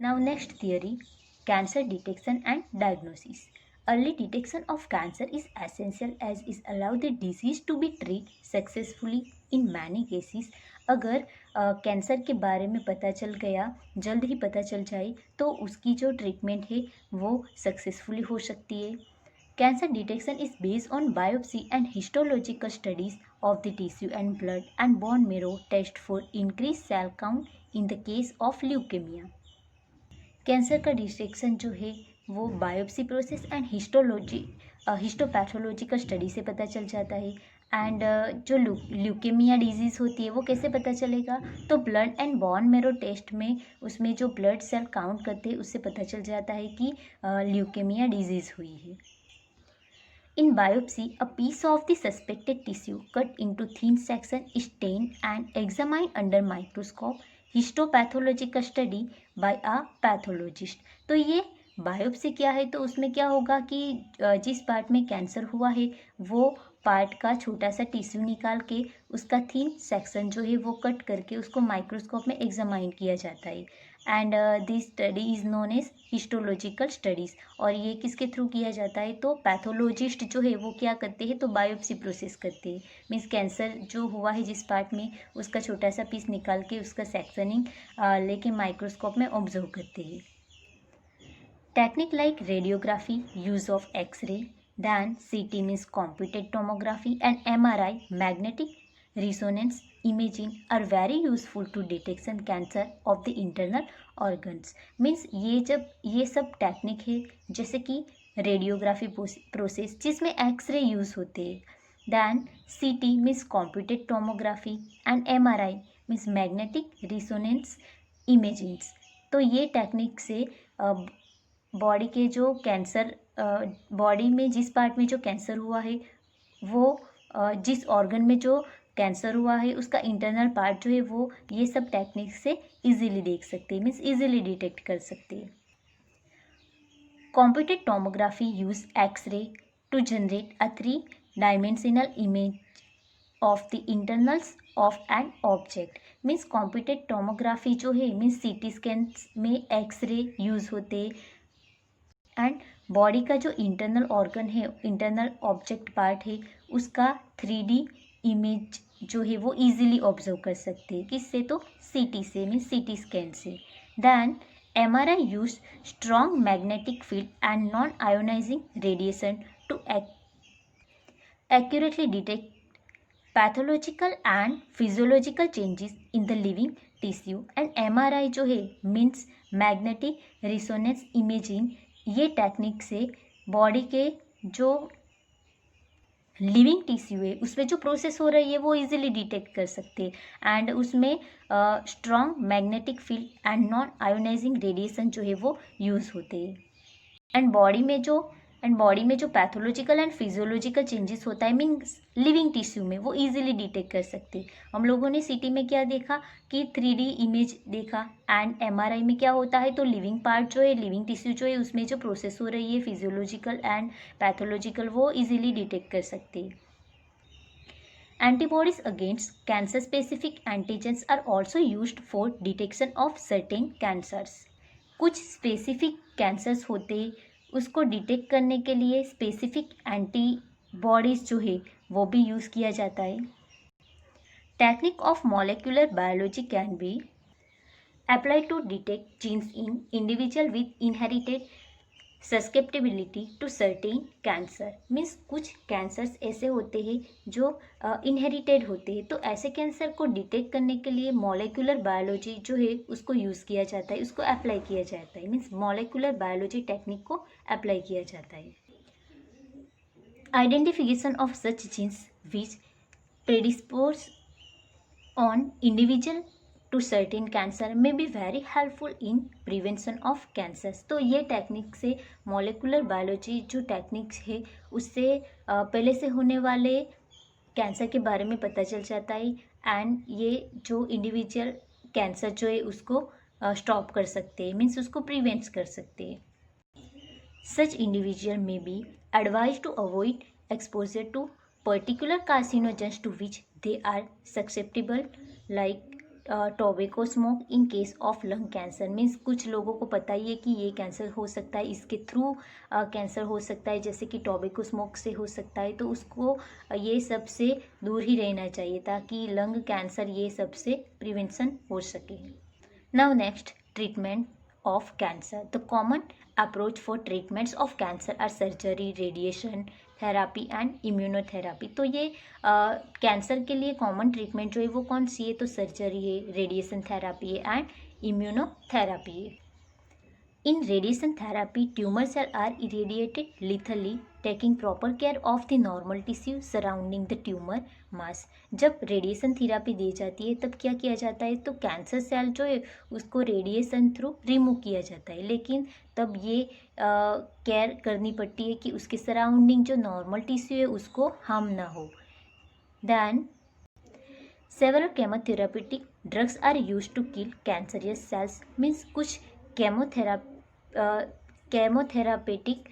Now next theory, cancer detection and diagnosis. Early detection of cancer is essential as it allows the disease to be treated successfully in many cases. अगर cancer के बारे में पता चल गया, जल्द ही पता चल जाए तो उसकी जो ट्रीटमेंट है वो सक्सेसफुली हो सकती है. Cancer detection is based on biopsy and histological studies of the tissue and blood and bone marrow test for increased cell count in the case of leukemia. Cancer का डिटेक्शन जो है वो biopsy process and histopathological study से पता चल जाता है. And जो ल्यूकेमिया डिजीज़ होती है वो कैसे पता चलेगा, तो blood and bone marrow test में उसमें जो ब्लड सेल काउंट करते हैं उससे पता चल जाता है कि ल्यूकेमिया डिजीज़ हुई है. In biopsy, a piece of the suspected tissue cut into thin section is stained and examined under microscope. Histopathological study bye a pathologist. तो ये बायोप्सी क्या है, तो उसमें क्या होगा कि जिस पार्ट में कैंसर हुआ है वो पार्ट का छोटा सा टिश्यू निकाल के उसका थिन सेक्शन जो है वो कट करके उसको माइक्रोस्कोप में एग्जामाइन किया जाता है. And this study is known as histological studies. और ये किसके थ्रू किया जाता है, तो पैथोलॉजिस्ट जो है वो क्या करते हैं, तो बायोप्सी प्रोसेस करते हैं. मीन्स कैंसर जो हुआ है जिस पार्ट में उसका छोटा सा पीस निकाल के उसका सेक्शनिंग लेके माइक्रोस्कोप में ऑब्जर्व करते हैं. Technique like radiography, use of x-ray, then CT means computed tomography and MRI magnetic resonance imaging are very useful to detection cancer of the internal organs. means ये सब technique है जैसे कि radiography process जिसमें x-ray use होते हैं. Then CT means computed tomography and MRI means magnetic resonance imaging. तो ये टेक्निक से बॉडी के जो कैंसर बॉडी में जिस पार्ट में जो कैंसर हुआ है वो जिस ऑर्गन में जो कैंसर हुआ है उसका इंटरनल पार्ट जो है वो ये सब टेक्निक से इजीली देख सकते हैं, मीन्स इजीली डिटेक्ट कर सकते हैं. Computed tomography use x-ray to generate a 3-dimensional image of the internals of an object. Means computed tomography जो है मीन्स CT स्कैन में एक्सरे यूज़ होते एंड बॉडी का जो इंटरनल ऑर्गन है, इंटरनल ऑब्जेक्ट पार्ट है, उसका 3D इमेज जो है वो इजीली ऑब्जर्व कर सकते हैं. किससे, तो CT से, मीन्स CT स्कैन से. Then MRI use strong magnetic field and non ionising radiation to accurately detect pathological and physiological changes in the living tissue. And MRI जो है मीन्स मैग्नेटिक रिसोनेंस इमेजिंग, ये technique से body के जो living tissue है उसमें जो process हो रही है वो इजीली डिटेक्ट कर सकते हैं. एंड उसमें strong magnetic field and non ionising radiation जो है वो यूज़ होते हैं. एंड बॉडी में जो पैथोलॉजिकल एंड फिजियोलॉजिकल चेंजेस होता है मीन्स लिविंग टिश्यू में वो इजीली डिटेक्ट कर सकते हैं. हम लोगों ने CT में क्या देखा कि 3D इमेज देखा. एंड MRI में क्या होता है, तो लिविंग पार्ट जो है, लिविंग टिश्यू जो है उसमें जो प्रोसेस हो रही है फिजियोलॉजिकल एंड पैथोलॉजिकल वो इजीली डिटेक्ट कर सकते हैं. Antibodies against cancer specific antigens are also used for detection of certain cancers. कुछ स्पेसिफिक कैंसर्स होते हैं उसको डिटेक्ट करने के लिए स्पेसिफिक एंटीबॉडीज़ जो है वो भी यूज़ किया जाता है. Technique of molecular biology can be applied to detect genes in individual with inherited susceptibility to certain cancer. Means कुछ कैंसर्स ऐसे होते हैं जो इनहेरिटेड होते हैं, तो ऐसे कैंसर को डिटेक्ट करने के लिए मॉलिक्यूलर बायोलॉजी जो है उसको यूज़ किया जाता है, उसको अप्लाई किया जाता है. मीन्स मॉलिक्यूलर बायोलॉजी टेक्निक को अप्लाई किया जाता है. Identification of such genes which predispose on individual to certain cancer may be very helpful in prevention of cancers. तो ये टेक्निक से मॉलिक्यूलर बायोलॉजी जो टेक्निक्स है उससे पहले से होने वाले कैंसर के बारे में पता चल जाता है. एंड ये जो इंडिविजुअल कैंसर जो है उसको स्टॉप कर सकते हैं, मीन्स उसको प्रिवेंट कर सकते हैं. सच इंडिविजुअल में be advise to avoid exposure to particular carcinogens to which they are susceptible like tobacco smoke in case of lung cancer. Means कुछ लोगों को पता ही है कि ये कैंसर हो सकता है, इसके थ्रू कैंसर हो सकता है, जैसे कि टोबैको स्मोक से हो सकता है, तो उसको ये सब से दूर ही रहना चाहिए ताकि लंग कैंसर ये सब से प्रिवेंशन हो सके। Now next, treatment of cancer. The common approach for treatments of cancer are surgery, radiation therapy and immunotherapy. तो ये कैंसर के लिए कॉमन ट्रीटमेंट जो है वो कौन सी है? तो सर्जरी है, रेडिएशन थेरापी है एंड इम्यूनोथेरापी है। In radiation therapy, tumor cells are irradiated lethally, taking proper care of the normal tissue surrounding the tumor mass. जब रेडिएशन थेरापी दी जाती है तब क्या किया जाता है? तो कैंसर सेल जो है उसको रेडिएशन थ्रू रिमूव किया जाता है, लेकिन तब ये केयर करनी पड़ती है कि उसके सराउंडिंग जो नॉर्मल टिश्यू है उसको हार्म ना हो। Then several chemotherapeutic drugs are used to kill cancerous cells. Means कुछ केमोथेरापेटिक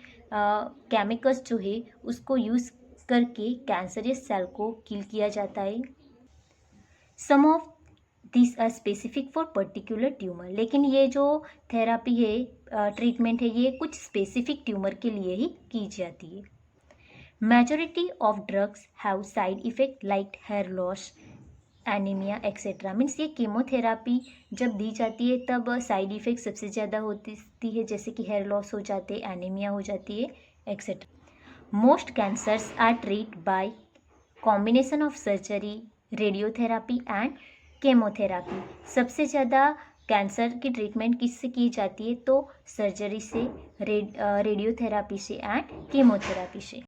केमिकल्स जो है उसको यूज़ करके कैंसरस सेल को किल किया जाता है। Some of this are specific for particular tumour. लेकिन ये जो थेरापी है, ट्रीटमेंट है, ये कुछ स्पेसिफिक ट्यूमर के लिए ही की जाती है। Majority of drugs have side effect like hair loss, anaemia etcetera. Means ये कीमोथेरापी जब दी जाती है तब साइड इफ़ेक्ट सबसे ज़्यादा होती है, जैसे कि हेयर लॉस हो जाते हैं, एनीमिया हो जाती है etcetera. Most cancers are treat by combination of surgery, radiotherapy and chemotherapy. सबसे ज़्यादा कैंसर की ट्रीटमेंट किससे की जाती है? तो सर्जरी से, रेडियोथेरापी से एंड कीमोथेरापी से।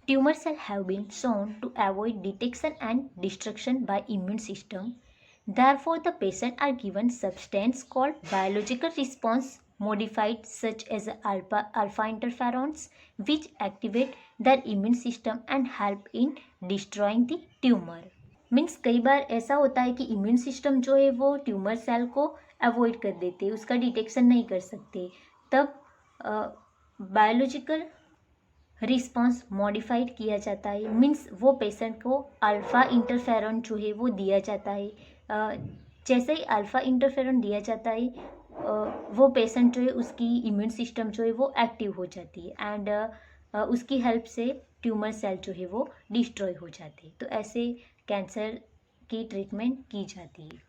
Tumor cells have been shown to avoid detection and destruction by immune system. Therefore, the patient are given substance called biological response modified such as alpha interferons, which activate their immune system and help in destroying the tumor. Means कई बार ऐसा होता है कि immune system जो है वो tumour cell को avoid कर देते हैं, उसका डिटेक्शन नहीं कर सकते, तब बायोलॉजिकल रिस्पॉन्स मॉडिफाइड किया जाता है। मीन्स वो पेशेंट को अल्फ़ा इंटरफेरॉन जो है वो दिया जाता है। जैसे ही अल्फ़ा इंटरफेरॉन दिया जाता है वो पेशेंट जो है उसकी इम्यून सिस्टम जो है वो एक्टिव हो जाती है एंड उसकी हेल्प से ट्यूमर सेल जो है वो डिस्ट्रॉय हो जाते हैं। तो ऐसे कैंसर की ट्रीटमेंट की जाती है।